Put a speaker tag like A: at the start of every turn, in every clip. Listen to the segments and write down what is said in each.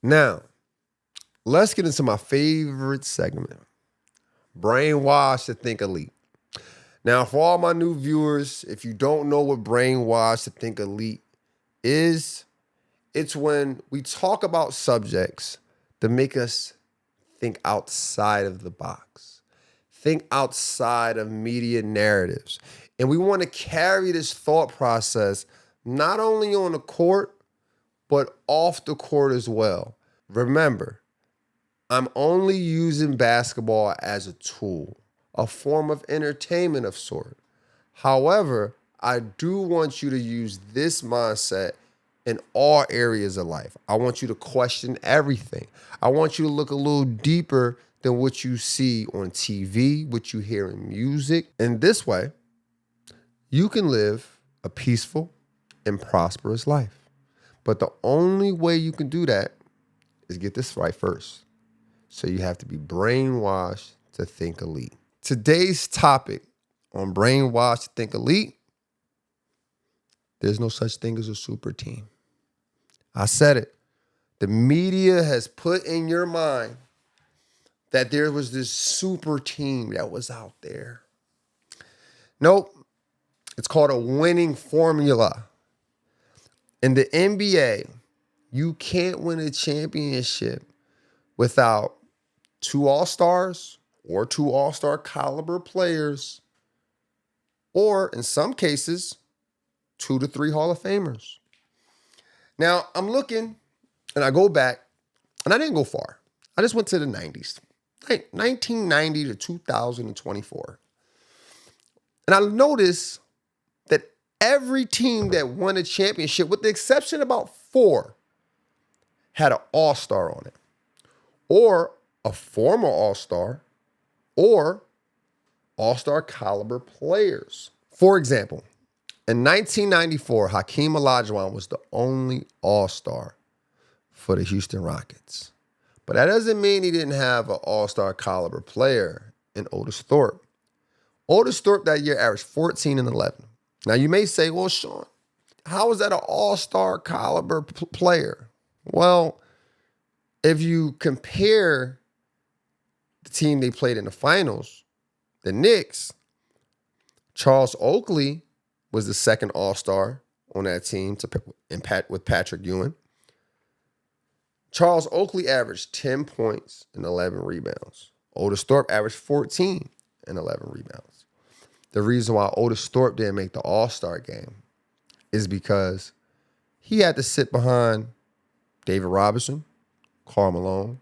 A: Now, let's get into my favorite segment, Brainwashed to Think Elite. Now, for all my new viewers, if you don't know what Brainwashed to Think Elite is, it's when we talk about subjects that make us think outside of the box, think outside of media narratives. And we want to carry this thought process not only on the court, but off the court as well. Remember, I'm only using basketball as a tool, a form of entertainment of sort. However, I do want you to use this mindset in all areas of life. I want you to question everything. I want you to look a little deeper than what you see on TV, what you hear in music. And this way, you can live a peaceful and prosperous life. But the only way you can do that is get this right first. So you have to be brainwashed to think elite. Today's topic on Brainwashed to Think Elite, there's no such thing as a super team. I said it. The media has put in your mind that there was this super team that was out there. Nope. It's called a winning formula. In the NBA, you can't win a championship without 2 All-Stars or 2 All-Star caliber players, or in some cases, 2 to 3 Hall of Famers. Now, I'm looking, and I go back, and I didn't go far. I just went to the 90s, 1990 to 2024. And I noticed that every team that won a championship, with the exception of about 4, had an All-Star on it, or a former All-Star, or All-Star caliber players. For example, in 1994, Hakeem Olajuwon was the only All-Star for the Houston Rockets. But that doesn't mean he didn't have an All-Star caliber player in Otis Thorpe. Otis Thorpe that year averaged 14 and 11. Now you may say, well, Sean, how is that an All-Star caliber player? Well, if you compare the team they played in the finals, the Knicks, Charles Oakley was the second All-Star on that team with Patrick Ewing. Charles Oakley averaged 10 points and 11 rebounds. Otis Thorpe averaged 14 and 11 rebounds. The reason why Otis Thorpe didn't make the All-Star game is because he had to sit behind David Robinson, Karl Malone,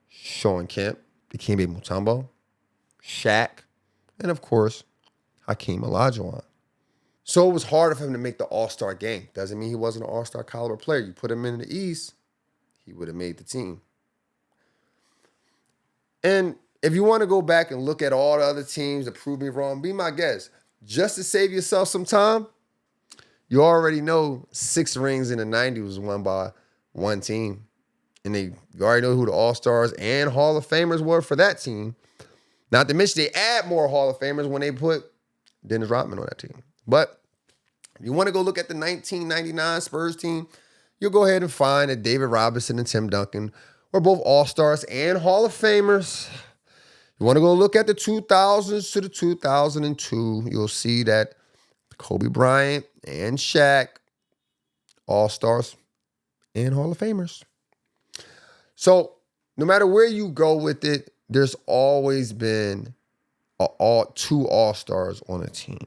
A: Shawn Kemp, Dikembe Mutombo, Shaq, and of course, Hakeem Olajuwon. So it was harder for him to make the All-Star game. Doesn't mean he wasn't an All-Star caliber player. You put him in the East, he would have made the team. And if you want to go back and look at all the other teams that prove me wrong, be my guest. Just to save yourself some time, you already know 6 rings in the 90s was won by one team. And you already know who the All-Stars and Hall of Famers were for that team. Not to mention they add more Hall of Famers when they put Dennis Rodman on that team. But if you want to go look at the 1999 Spurs team, you'll go ahead and find that David Robinson and Tim Duncan were both All-Stars and Hall of Famers. You want to go look at the 2000s to the 2002, you'll see that Kobe Bryant and Shaq, All-Stars and Hall of Famers. So no matter where you go with it, there's always been 2 All-Stars on a team.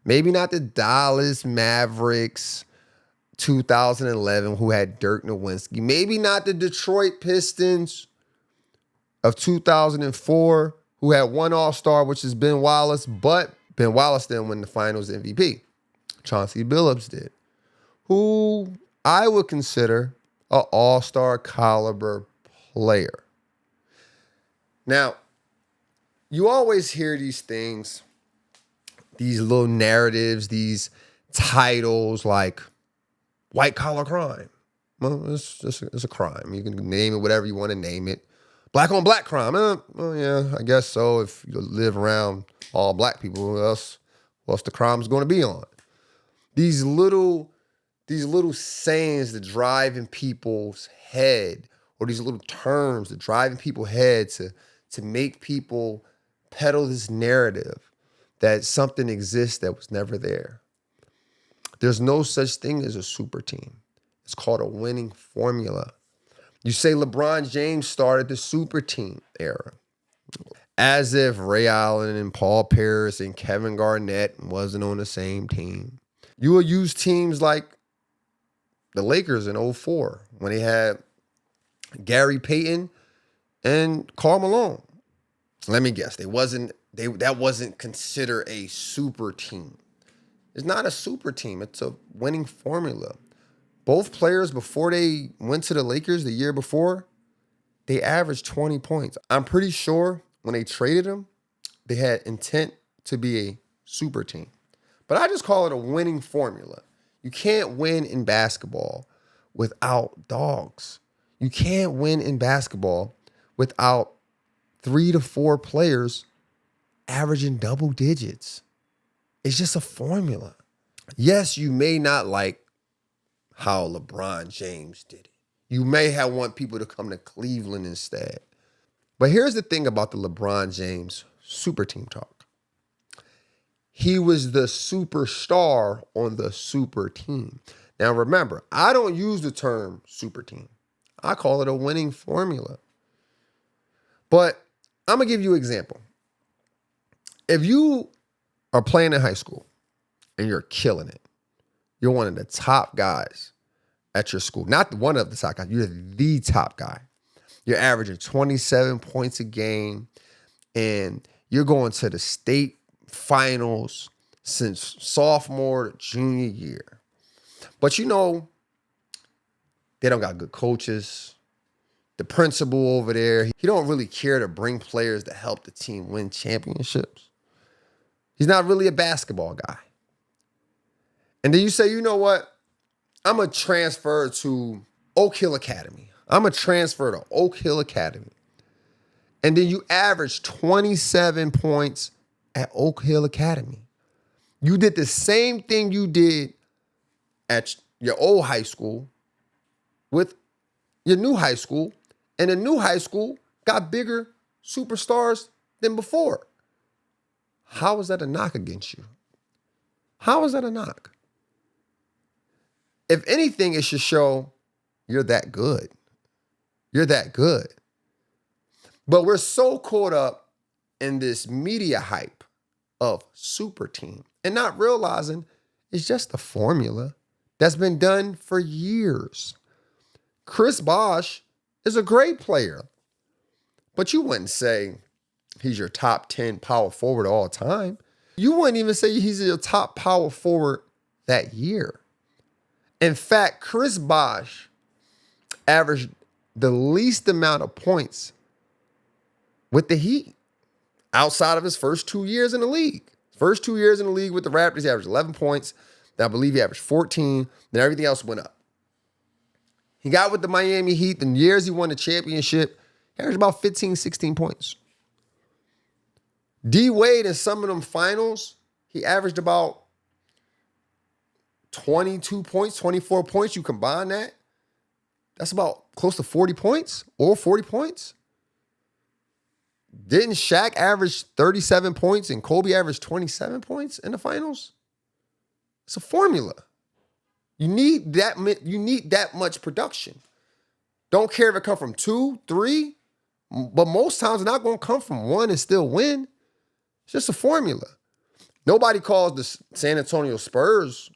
A: Maybe not the Dallas Mavericks 2011 who had Dirk Nowitzki. Maybe not the Detroit Pistons of 2004 who had 1 All-Star, which is Ben Wallace, but Ben Wallace didn't win the Finals MVP. Chauncey Billups did, who I would consider an All-Star caliber player. Now, you always hear these things, these little narratives, these titles like white collar crime. Well, it's a crime. You can name it whatever you want to name it. Black on black crime. Well, yeah, I guess so. If you live around all black people, who else the crime's going to be on? These little these little sayings that drive in people's head, or these little terms that drive in people's head to make people peddle this narrative that something exists that was never there. There's no such thing as a super team. It's called a winning formula. You say LeBron James started the super team era, as if Ray Allen and Paul Pierce and Kevin Garnett wasn't on the same team. You will use teams like the Lakers in '04 when they had Gary Payton and Karl Malone. Let me guess, that wasn't considered a super team. It's not a super team. It's a winning formula. Both players, before they went to the Lakers the year before, they averaged 20 points. I'm pretty sure when they traded them, they had intent to be a super team. But I just call it a winning formula. You can't win in basketball without dogs. You can't win in basketball without 3 to 4 players averaging double digits. It's just a formula. Yes, you may not like how LeBron James did it. You may have want people to come to Cleveland instead. But here's the thing about the LeBron James super team talk. He was the superstar on the super team. Now remember, I don't use the term super team. I call it a winning formula. But I'm going to give you an example. If you are playing in high school and you're killing it, you're one of the top guys at your school. Not one of the top guys, you're the top guy. You're averaging 27 points a game, and you're going to the state finals since sophomore to junior year. But you know, they don't got good coaches. The principal over there, he don't really care to bring players to help the team win championships. He's not really a basketball guy. And then you say, you know what? I'm going to transfer to Oak Hill Academy. I'm going to transfer to Oak Hill Academy. And then you average 27 points at Oak Hill Academy. You did the same thing you did at your old high school with your new high school. And the new high school got bigger superstars than before. How is that a knock against you? How is that a knock? If anything, it should show you're that good. You're that good. But we're so caught up in this media hype of super team and not realizing it's just a formula that's been done for years. Chris Bosh is a great player, but you wouldn't say he's your top 10 power forward all time. You wouldn't even say he's your top power forward that year. In fact, Chris Bosh averaged the least amount of points with the Heat outside of his first 2 years in the league. First 2 years in the league with the Raptors, he averaged 11 points. Then I believe he averaged 14. Then everything else went up. He got with the Miami Heat. The years he won the championship, he averaged about 15, 16 points. D Wade in some of them finals, he averaged about 22 points, 24 points. You combine that, that's about close to 40 points or 40 points. Didn't Shaq average 37 points and Kobe averaged 27 points in the finals? It's a formula. You need that much production. Don't care if it come from 2, 3, but most times it's not going to come from 1 and still win. It's just a formula. Nobody calls the San Antonio Spurs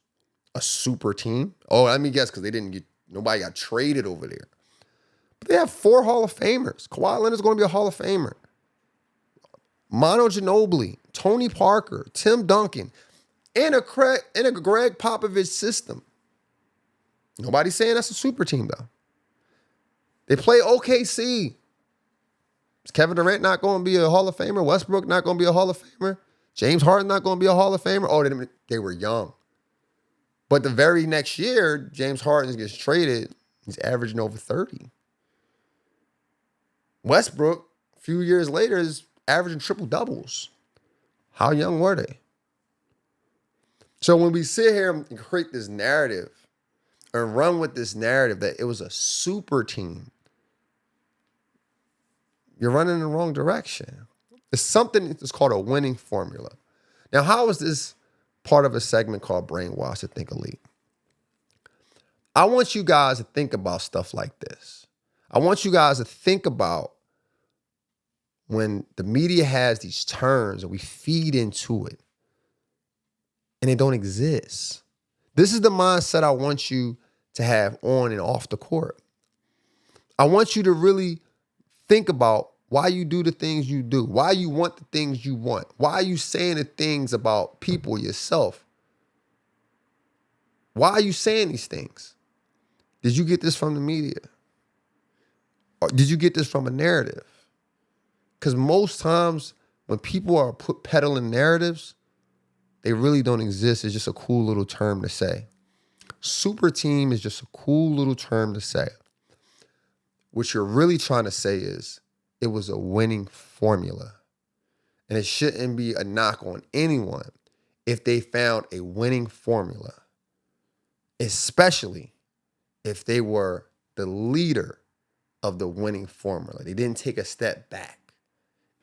A: a super team. Oh, let me guess, because nobody got traded over there. But they have 4 Hall of Famers. Kawhi Leonard's going to be a Hall of Famer. Manu Ginobili, Tony Parker, Tim Duncan, and a Greg Popovich system. Nobody's saying that's a super team, though. They play OKC. Is Kevin Durant not going to be a Hall of Famer? Westbrook not going to be a Hall of Famer? James Harden not going to be a Hall of Famer? Oh, they were young. But the very next year, James Harden gets traded. He's averaging over 30. Westbrook, a few years later, is averaging triple doubles. How young were they? So when we sit here and create this narrative and run with this narrative that it was a super team, you're running in the wrong direction. It's something that's called a winning formula. Now, how is this part of a segment called Brainwashed to Think Elite? I want you guys to think about stuff like this. I want you guys to think about when the media has these terms and we feed into it and they don't exist. This is the mindset I want you to have on and off the court. I want you to really think about why you do the things you do, why you want the things you want, why are you saying the things about people, yourself? Why are you saying these things? Did you get this from the media? Or did you get this from a narrative? Because most times when people are peddling narratives, they really don't exist. It's just a cool little term to say. Super team is just a cool little term to say. What you're really trying to say is it was a winning formula. And it shouldn't be a knock on anyone if they found a winning formula, especially if they were the leader of the winning formula. They didn't take a step back,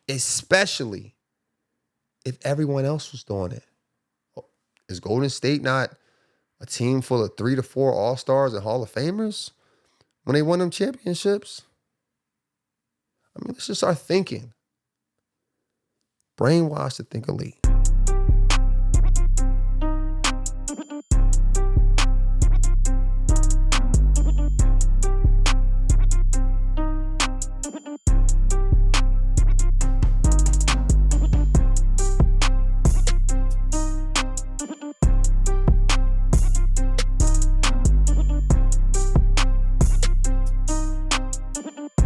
A: especially if everyone else was doing it. Is Golden State not a team full of 3 to 4 All-Stars and Hall of Famers when they won them championships? I mean, let's just start thinking. Brainwashed to Think Elite.